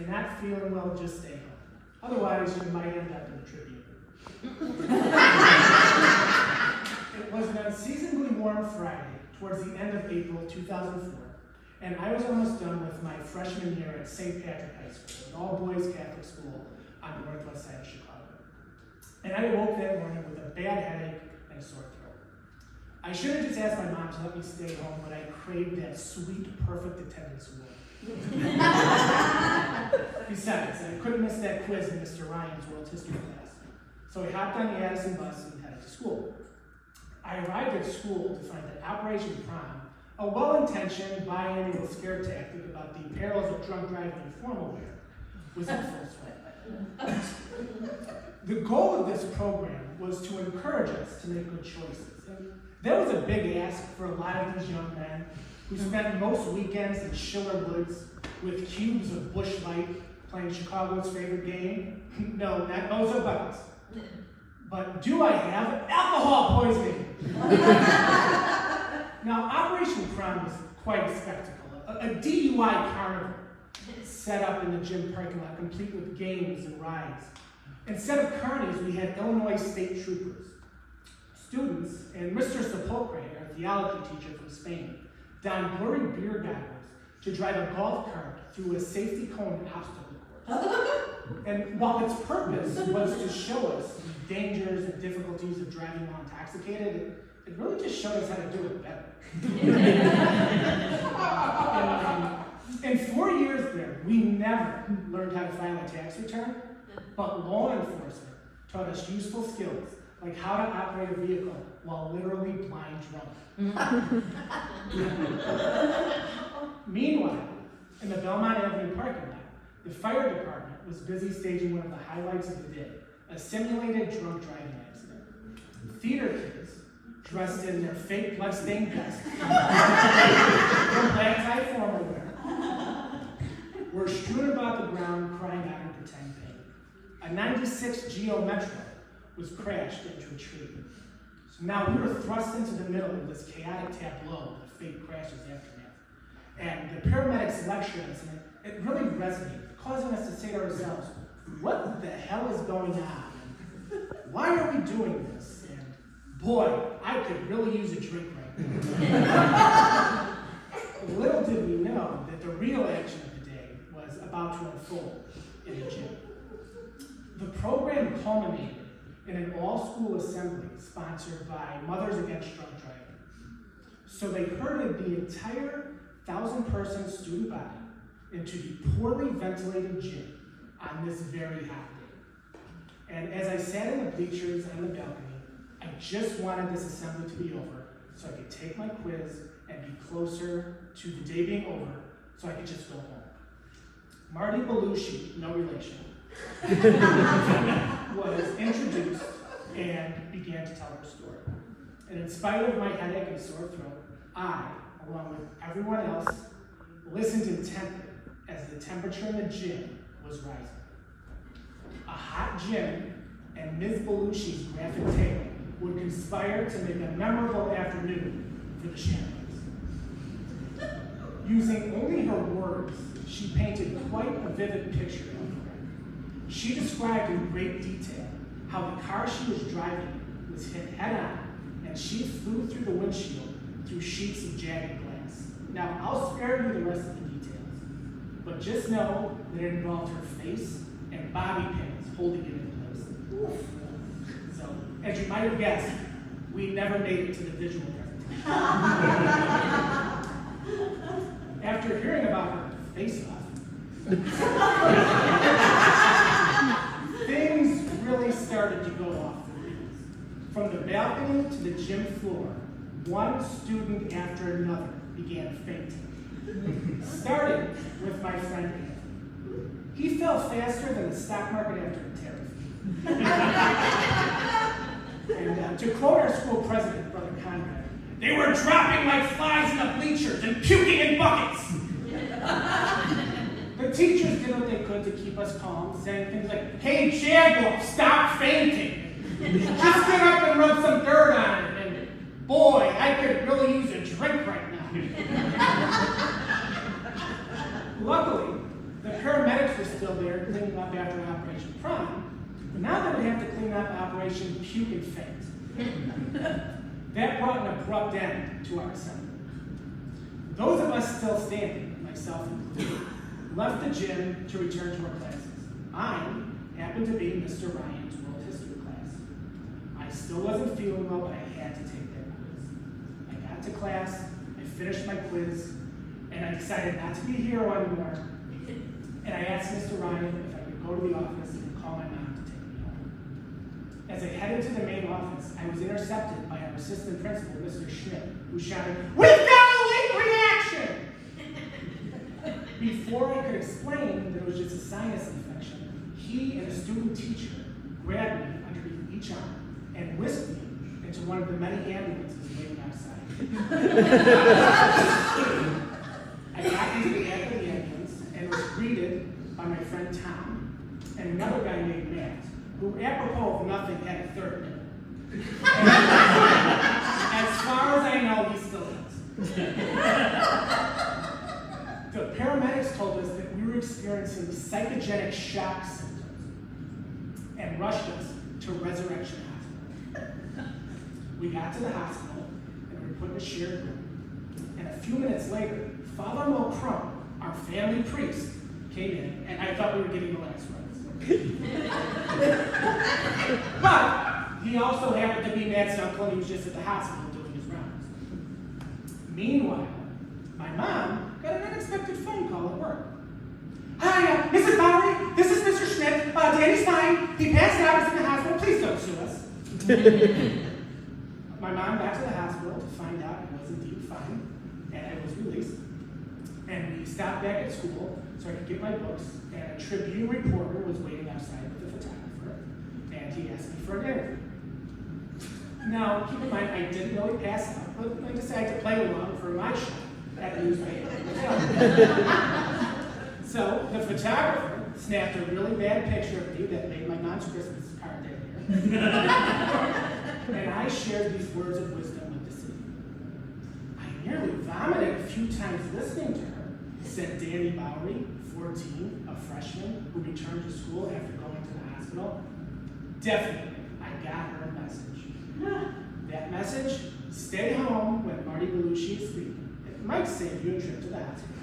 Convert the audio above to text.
you're not feeling well, just stay home. Otherwise, you might end up in the Tribune. It was an unseasonably warm Friday towards the end of April 2004, and I was almost done with my freshman year at St. Patrick High School, an all-boys Catholic school on the northwest side of Chicago. And I woke that morning with a bad headache and a sore throat. I should have just asked my mom to let me stay home, but I craved that sweet, perfect attendance award. Besides, I couldn't miss that quiz in Mr. Ryan's world history class. So I hopped on the Addison bus and headed to school. I arrived at school to find that Operation Prom, a well-intentioned biannual scare tactic about the perils of drunk driving and formal wear, was in full swing. The goal of this program was to encourage us to make good choices. And that was a big ask for a lot of these young men who spent most weekends in Schiller Woods with cubes of Busch Light playing Chicago's favorite game. No, not Bozo Buckets. But do I have alcohol poisoning? Now, Operation Prom was quite a spectacle. A DUI carnival set up in the gym parking lot, complete with games and rides. Instead of carnies, we had Illinois state troopers, students, and Mr. Sepulcre, our theology teacher from Spain, donned blurry beer goggles to drive a golf cart through a safety cone obstacle course. And while its purpose was to show us the dangers and difficulties of driving while intoxicated, it really just showed us how to do it better. In 4 years there, we never learned how to file a tax return, but law enforcement taught us useful skills like how to operate a vehicle while literally blind drunk. Meanwhile, in the Belmont Avenue parking lot, the fire department was busy staging one of the highlights of the day, a simulated drunk driving accident. Theater kids, dressed in their fake blood-stained vests, from black tie formal wear, were strewn about the ground crying out in pretend pain. A 96 Geo Metro was crashed into a tree. So now we were thrust into the middle of this chaotic tableau of the fake crash's aftermath. And the paramedics' lecture incident, it really resonated, causing us to say to ourselves, what the hell is going on? Why are we doing this? And boy, I could really use a drink right now. Little did we know that the real action of the day was about to unfold in the gym. The program culminated in an all-school assembly sponsored by Mothers Against Drunk Driving. So they herded the entire 1,000-person student body into the poorly ventilated gym on this very hot day. And as I sat in the bleachers on the balcony, I just wanted this assembly to be over so I could take my quiz and be closer to the day being over so I could just go home. Marty Belushi, no relation, was introduced and began to tell her story. And in spite of my headache and sore throat, I, along with everyone else, listened intently as the temperature in the gym was rising. A hot gym and Ms. Belushi's graphic tale would conspire to make a memorable afternoon for the Shamrocks. Using only her words, she painted quite a vivid picture of the wreck. She described in great detail how the car she was driving was hit head-on, and she flew through the windshield through sheets of jagged glass. Now, I'll spare you the rest of the details, but just know that it involved her face and bobby pins holding it in place. Oof. So, as you might have guessed, we never made it to the visual presentation. After hearing about her face-off, things really started to go off the rails. From the balcony to the gym floor, one student after another began fainting. Starting with my friend Anthony. He fell faster than the stock market after a tariff. And to quote our school president, Brother Conrad, they were dropping like flies in the bleachers and puking in buckets. The teachers did what they could to keep us calm, saying things like, hey, Jaguar, stop fainting. Just get up and rub some dirt on it. And boy, I could really use a drink right now. Luckily, the paramedics were still there cleaning up after Operation Prime, but now they would have to clean up Operation Puke and Faint. That brought an abrupt end to our assembly. Those of us still standing, myself included, left the gym to return to our classes. Mine happened to be Mr. Ryan's World History class. I still wasn't feeling well, but I had to take that quiz. I got to class, I finished my quiz, and I decided not to be a hero anymore. And I asked Mr. Ryan if I could go to the office and call my mom to take me home. As I headed to the main office, I was intercepted by our assistant principal, Mr. Schmidt, who shouted, "We've got a late reaction!" Before I could explain that it was just a sinus infection, he and a student teacher grabbed me underneath each arm and whisked me into one of the many ambulances waiting outside. I got into the back of the ambulance and was greeted by my friend Tom and another guy named Matt, who apropos of nothing had a third name. As far as I know, he still does. The paramedics told us that we were experiencing psychogenic shock symptoms and rushed us to Resurrection Hospital. We got to the hospital and we were put in a shared room. And a few minutes later, Father Mulcrum, our family priest, came in, and I thought we were getting the last rites. But he also happened to be Matt's uncle, and he was just at the hospital doing his rounds. Meanwhile, my mom got an unexpected phone call at work. "Hi, Mrs. Bowery, this is Mr. Schmidt. Danny's fine. He passed out. He's in the hospital. Please don't sue us." My mom got to the hospital to find out I was indeed fine, and I was released. And we stopped back at school so I could get my books, and a Tribune reporter was waiting outside with the photographer, and he asked me for an interview. Now, keep in mind, I didn't really pass out, but I decided to play along for my shot at the newspaper. So the photographer snapped a really bad picture of me that made my mom's Christmas card that year. And I shared these words of wisdom with the city. "I nearly vomited a few times listening to her," said Danny Bowery, 14, a freshman who returned to school after going to the hospital. Definitely, I got her a message. That message: stay home when Marty Belushi is sleeping. It might save you a trip to the hospital.